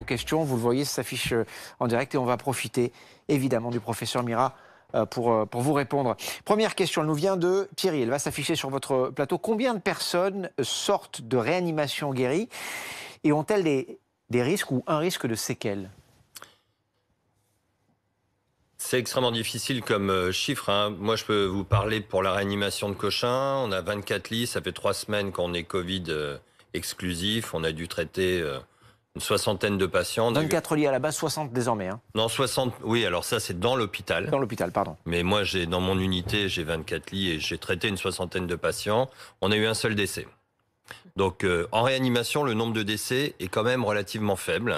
questions. Vous le voyez, ça s'affiche en direct et on va profiter évidemment du professeur Mira pour vous répondre. Première question, elle nous vient de Thierry. Elle va s'afficher sur votre plateau. Combien de personnes sortent de réanimation guéries et ont-elles des risques ou un risque de séquelles? C'est extrêmement difficile comme chiffre, hein. Moi, je peux vous parler pour la réanimation de Cochin. On a 24 lits. Ça fait 3 semaines qu'on est Covid exclusif. On a dû traiter une soixantaine de patients. 24 lits à la base, 60 désormais. Hein. Non, 60. Oui, alors ça, c'est dans l'hôpital. Dans l'hôpital, pardon. Mais moi, dans mon unité, j'ai 24 lits et j'ai traité une soixantaine de patients. On a eu un seul décès. Donc, en réanimation, le nombre de décès est quand même relativement faible.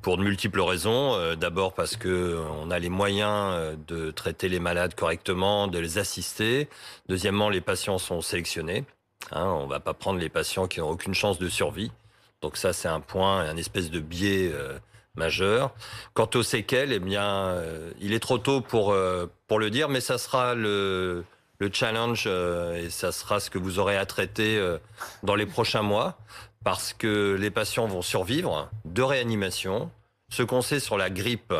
Pour de multiples raisons. D'abord parce qu'on a les moyens de traiter les malades correctement, de les assister. Deuxièmement, les patients sont sélectionnés. On ne va pas prendre les patients qui n'ont aucune chance de survie. Donc ça, c'est un point, un espèce de biais majeur. Quant aux séquelles, eh bien, il est trop tôt pour le dire, mais ça sera le challenge et ça sera ce que vous aurez à traiter dans les prochains mois. Parce que les patients vont survivre de réanimation. Ce qu'on sait sur la grippe,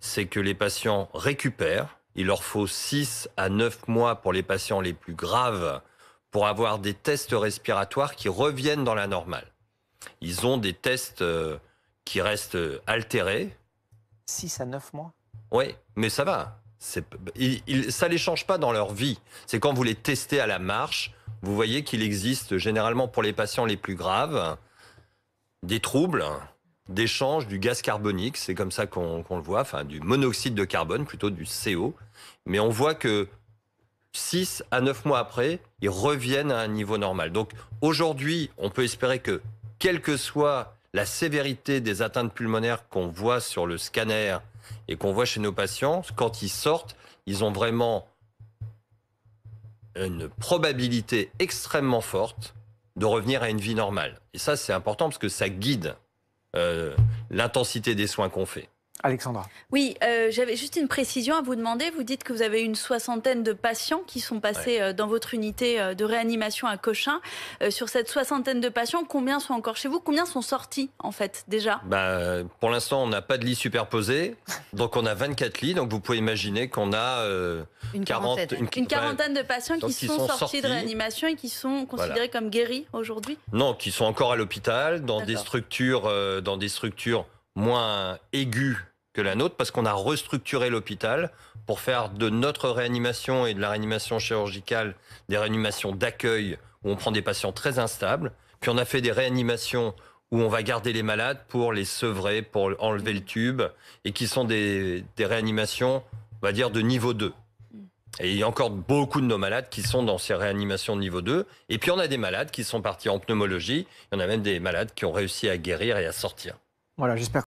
c'est que les patients récupèrent. Il leur faut 6 à 9 mois pour les patients les plus graves pour avoir des tests respiratoires qui reviennent dans la normale. Ils ont des tests qui restent altérés. 6 à 9 mois? Oui, mais ça va. Ça ne les change pas dans leur vie. C'est quand vous les testez à la marche, vous voyez qu'il existe généralement pour les patients les plus graves des troubles d'échange du gaz carbonique, c'est comme ça qu'on le voit, enfin du monoxyde de carbone, plutôt du CO. Mais on voit que 6 à 9 mois après, ils reviennent à un niveau normal. Donc aujourd'hui, on peut espérer que, quelle que soit la sévérité des atteintes pulmonaires qu'on voit sur le scanner et qu'on voit chez nos patients, quand ils sortent, ils ont vraiment une probabilité extrêmement forte de revenir à une vie normale. Et ça, c'est important parce que ça guide l'intensité des soins qu'on fait. Alexandra. Oui, j'avais juste une précision à vous demander. Vous dites que vous avez une soixantaine de patients qui sont passés dans votre unité de réanimation à Cochin. Sur cette soixantaine de patients, combien sont encore chez vous? Combien sont sortis, en fait, déjà? Pour l'instant, on n'a pas de lits superposés. Donc, on a 24 lits. Donc, vous pouvez imaginer qu'on a une quarantaine de patients qui sont sortis de réanimation et qui sont considérés comme guéris aujourd'hui? Non, qui sont encore à l'hôpital, dans des structures moins aiguë que la nôtre, parce qu'on a restructuré l'hôpital pour faire de notre réanimation et de la réanimation chirurgicale des réanimations d'accueil où on prend des patients très instables. Puis on a fait des réanimations où on va garder les malades pour les sevrer, pour enlever le tube, et qui sont des réanimations, on va dire, de niveau 2. Et il y a encore beaucoup de nos malades qui sont dans ces réanimations de niveau 2. Et puis on a des malades qui sont partis en pneumologie. Il y en a même des malades qui ont réussi à guérir et à sortir. Voilà, j'espère